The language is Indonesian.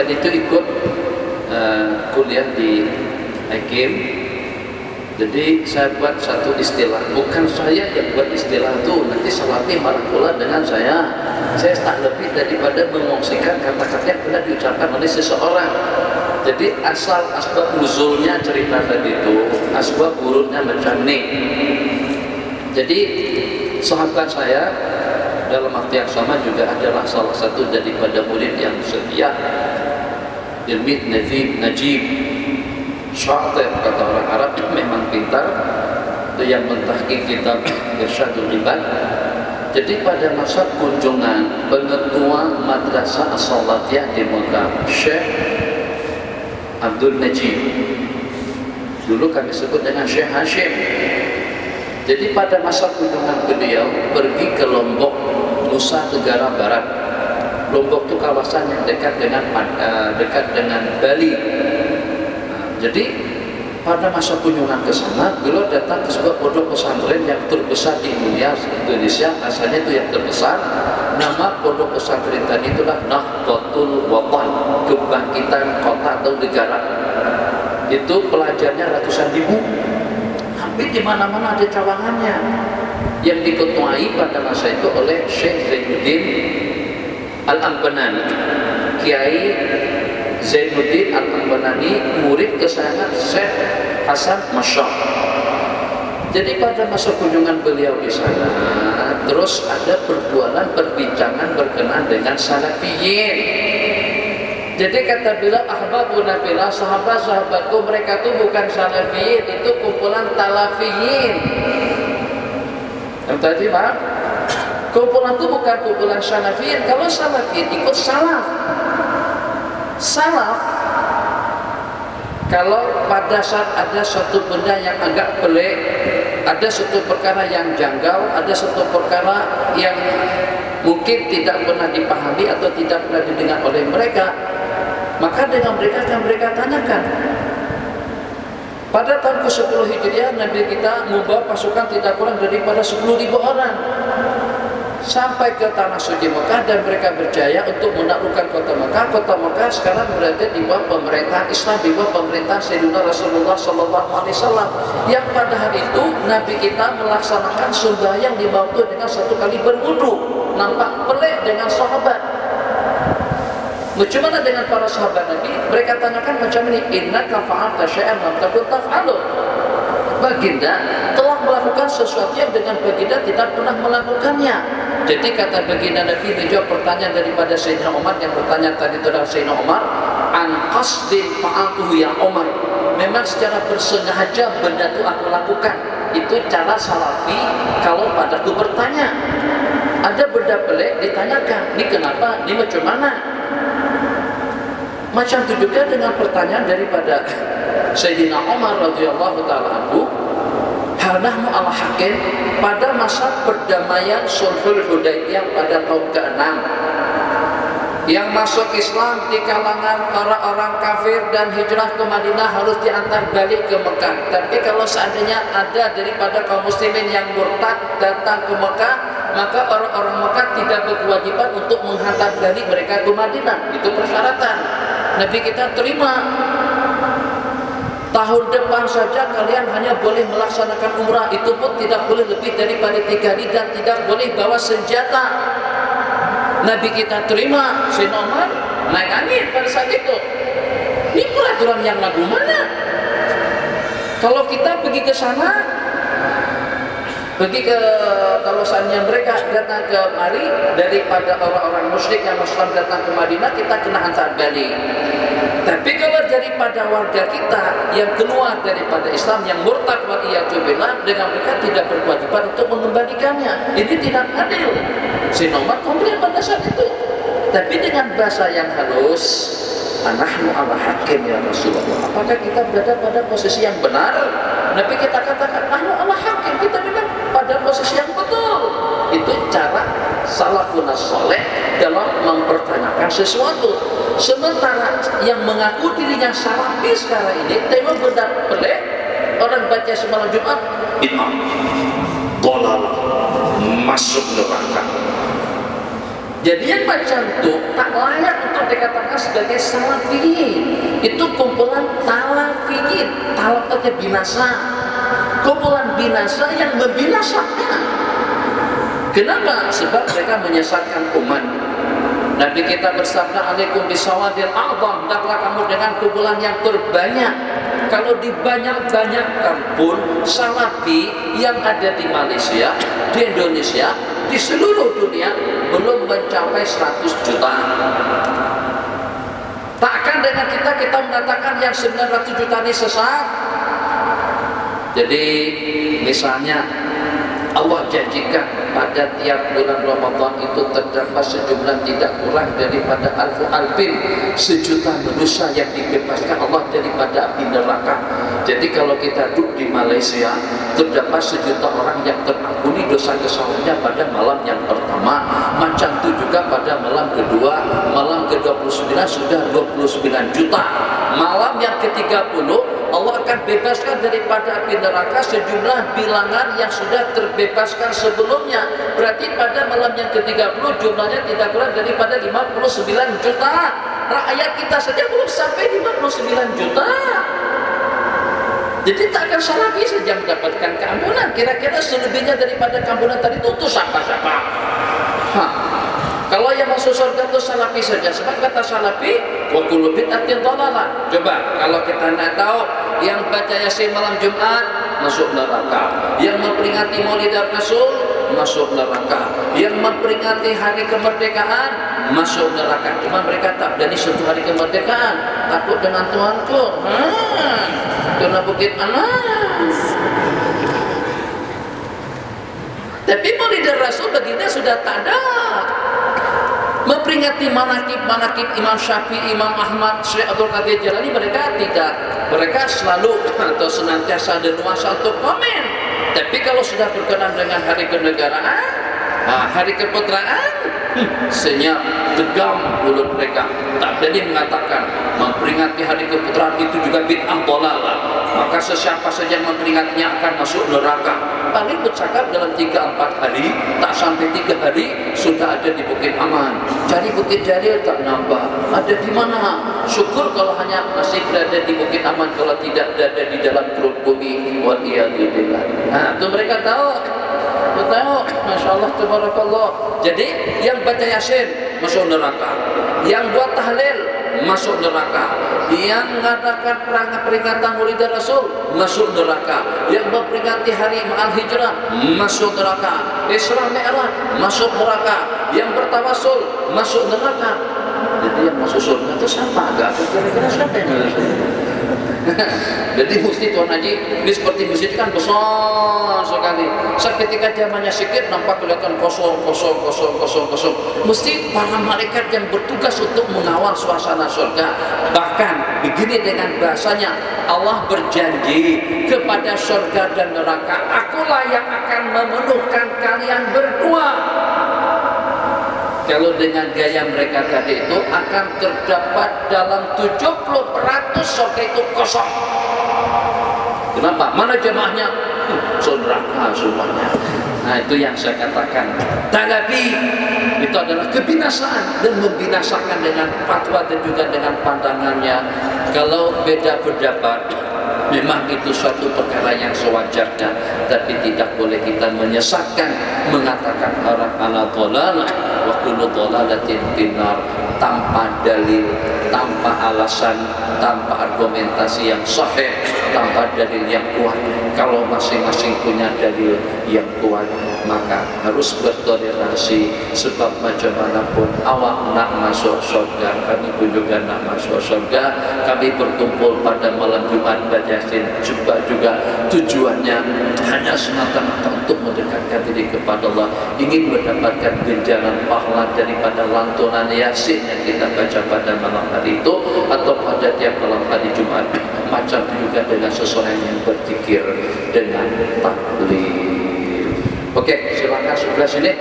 tadi itu ikut kuliah di IKIM. Jadi saya buat satu istilah, bukan saya yang buat istilah itu, nanti Salafi marah pula dengan saya. Saya tak lebih daripada mengongsikan kata-kata yang pernah diucapkan oleh seseorang. Jadi asal asbab nuzulnya cerita tadi itu, asbab urutnya macam ni. Jadi sahabat saya dalam arti yang sama juga adalah salah satu daripada murid yang setia, ilmi najib, syatir kata orang Arab, memang pintar. Itu yang mentahqiq kitab Irsyadul Ibad. Jadi pada masa kunjungan pengetua Madrasah As-Salatiyah di Mekah, Syekh Abdul Najib, dulu kami sebut dengan Syekh Hashim. Jadi pada masa kunjungan beliau pergi ke Lombok, Nusa Tenggara Barat. Lombok itu kawasan yang dekat dengan Bali. Jadi pada masa kunjungan ke sana, beliau datang ke sebuah pondok pesantren yang terbesar di Indonesia, asalnya itu yang terbesar. Nama pondok pesantren tadi itulah Nahdlatul Watan, kebangkitan kota atau negara. Itu pelajarnya ratusan ribu. Hampir di mana-mana ada cawangannya. Yang diketuai pada masa itu oleh Syekh Zainuddin Al-Ambanani, Kiai Zainuddin Al-Ambanani, murid kesayangan Syekh Hasan Masyar. Jadi pada masa kunjungan beliau di sana, terus ada perbualan perbincangan berkenaan dengan Salafiyin. Jadi kata beliau, ahbabuna billah, sahabat-sahabatku mereka itu bukan Salafiyin, itu kumpulan Talafiyin. Yang tadi Pak, kumpulan itu bukan kumpulan Salafiyin. Kalau Salafiyin ikut salaf. Salaf, kalau pada saat ada suatu benda yang agak pelik, ada suatu perkara yang janggal, ada suatu perkara yang mungkin tidak pernah dipahami atau tidak pernah didengar oleh mereka, maka dengan mereka akan mereka tanyakan. Pada tahun ke-10 Hijriah, Nabi kita membawa pasukan tidak kurang daripada 10.000 orang sampai ke tanah suci Mekah, dan mereka berjaya untuk menaklukkan kota Mekah. Kota Mekah sekarang berada di bawah pemerintahan Islam, di bawah pemerintahan Sayyidina Rasulullah SAW. Yang pada hari itu Nabi kita melaksanakan sembahyang di bawah itu dengan satu kali berwudu. Nampak pelik dengan sahabat. Bagaimana dengan para sahabat Nabi? Mereka tanyakan macam ini, innaka fa'alta syai'an lam takun taf'alu. Baginda telah melakukan sesuatu yang dengan baginda tidak pernah melakukannya. Jadi kata baginda Nabi dijawab pertanyaan daripada Sayyidina Umar, yang bertanya tadi itu adalah Sayyidina Umar, an qasdin fa'altuhu ya Umar. Memang secara bersengaja benda itu aku lakukan. Itu cara Salafi kalau padaku bertanya. Ada benda pelik ditanyakan, ini kenapa, ini macam mana? Macam itu juga dengan pertanyaan daripada Sayyidina Umar radhiyallahu ta'ala anhu, hal nahnu ala haqqin, pada masa perdamaian Sulhul Hudaybiyah pada tahun ke-6, yang masuk Islam di kalangan orang-orang kafir dan hijrah ke Madinah harus diantar balik ke Mekah. Tapi kalau seandainya ada daripada kaum muslimin yang murtad datang ke Mekah, maka orang-orang Mekah tidak berkewajiban untuk menghantar balik mereka ke Madinah. Itu persyaratan. Nabi kita terima. Tahun depan saja kalian hanya boleh melaksanakan umrah, itu pun tidak boleh lebih daripada 3 hari, dan tidak boleh bawa senjata. Nabi kita terima. Sayyidina Umar naik angin pada saat itu. Ini peraturan yang lagu mana? Kalau kita pergi ke sana, pergi ke, kalau seandainya mereka datang ke mari daripada orang-orang musyrik yang Muslim datang ke Madinah, kita kena hantar balik. Tapi kalau daripada warga kita yang keluar daripada Islam, yang murtad waliyadzubillah, dengan mereka tidak berkewajiban untuk mengembalikannya. Ini tidak adil. Sayyidina Umar komplain pada saat itu. Tapi dengan bahasa yang halus, anahnu ala haqqin ya Rasulullah. Apakah kita berada pada posisi yang benar? Nabi kita katakan, nahnu ala haqqin, kita memang pada posisi yang betul. Itu cara salafun saleh dalam mempertanyakan sesuatu. Sementara yang mengaku dirinya salafi sekarang ini, tengok benda pelik, orang baca semalam Jumat, bid'ah, dolalah, masuk neraka. Jadi yang macam itu tak layak untuk dikatakan sebagai salafi. Itu kumpulan talafiyin. Talaf artinya binasa. Kumpulan binasa yang membinasakan. Kenapa? Sebab mereka menyesatkan umat. Nabi kita bersabda, alaikum bisawadil a'zam, hendaklah kamu dengan kumpulan yang terbanyak. Kalau dibanyak-banyakkan pun salafi yang ada di Malaysia, di Indonesia, di seluruh dunia belum mencapai 100 juta. Takkan dengan kita mengatakan yang 900 juta ini sesat. Jadi misalnya Allah janjikan pada tiap bulan Ramadan itu terdapat sejumlah tidak kurang daripada alfin sejuta manusia yang dibebaskan Allah daripada api neraka. Jadi kalau kita duduk di Malaysia, terdapat sejuta orang yang terampuni dosa kesalahannya pada malam yang pertama. Macam itu juga pada malam kedua, malam ke-29 sudah 29 juta. Malam yang ke-30 Allah akan bebaskan daripada api neraka sejumlah bilangan yang sudah terbebaskan sebelumnya. Berarti pada malam yang ke-30 jumlahnya tidak kurang daripada 59 juta. Rakyat kita saja belum sampai 59 juta. Jadi tak akan salafi saja mendapatkan keampunan. Kira-kira selebihnya daripada keampunan tadi itu siapa-siapa? Kalau yang masuk surga itu salafi saja. Sebab kata salafi, wa kullu bid'atin dhalalah. Coba kalau kita nak tahu yang baca Yasin malam Jumat masuk neraka, yang memperingati Maulid Rasul masuk neraka, yang memperingati hari kemerdekaan masuk neraka. Cuma mereka tak berani sentuh hari kemerdekaan, takut dengan Tuhanku. Karena Bukit Anas. Tapi Maulid Rasul baginda sudah tak ada. Memperingati manakib Imam Syafi'i, Imam Ahmad, Syekh Abdul Qadir Jalani, mereka tidak. Mereka selalu atau senantiasa leluasa untuk komen. Tapi kalau sudah berkenan dengan hari kenegaraan, hari keputraan, senyap, tegam mulut mereka. Tak berani mengatakan memperingati hari keputraan itu juga bid'ah dhalalah. Maka sesiapa saja yang memperingatinya akan masuk neraka. Paling bercakap dalam 3-4 hari, tak sampai 3 hari sudah ada di Bukit Aman. Cari Bukit Jalil tak nampak. Ada di mana? Syukur kalau hanya masih berada di Bukit Aman, kalau tidak berada di dalam perut bumi. Waliyadzubillah. Itu mereka tahu. Tahu, Masya Allah, Tabarakallah. Jadi yang baca Yasin masuk neraka, yang buat tahlil masuk neraka, yang mengadakan peringatan Maulid Rasul masuk neraka, yang memperingati hari Al-Hijrah masuk neraka, Isra Mi'raj masuk neraka, yang bertawasul masuk neraka. Jadi yang masuk surga itu siapa? Agak kira-kira siapa yang masuk surga? Jadi mesti Tuan Haji, ini seperti masjid kan besar sekali. Seketika zamannya sikit nampak kelihatan kosong. Mesti para malaikat yang bertugas untuk mengawal suasana surga. Bahkan begini dengan bahasanya, Allah berjanji kepada surga dan neraka, akulah yang akan memenuhkan kalian berdua. Kalau dengan gaya mereka tadi itu akan terdapat dalam 70% surga itu kosong. Kenapa? Mana jemaahnya? Neraka semuanya. Nah itu yang saya katakan. Talafi itu adalah kebinasaan dan membinasakan dengan fatwa dan juga dengan pandangannya. Kalau beda pendapat, memang itu suatu perkara yang sewajarnya, tapi tidak boleh kita menyesatkan mengatakan orang ala dhalalah wa kullu dhalalatin finnar tanpa dalil, tanpa alasan, tanpa argumentasi yang sahih, tanpa dalil yang kuat. Kalau masing-masing punya dalil yang kuat, maka harus bertoleransi. Sebab macam manapun awak nak masuk surga, kami pun juga nak masuk surga. Kami berkumpul pada malam Jumat Yasin juga tujuannya hanya semata-mata untuk mendekatkan diri kepada Allah, ingin mendapatkan ganjaran pahala daripada lantunan Yasin yang kita baca pada malam hari itu atau pada tiap malam hari Jumat. Macam juga dengan seseorang yang berzikir dengan tahlil. Oke, silakan sebelah sini.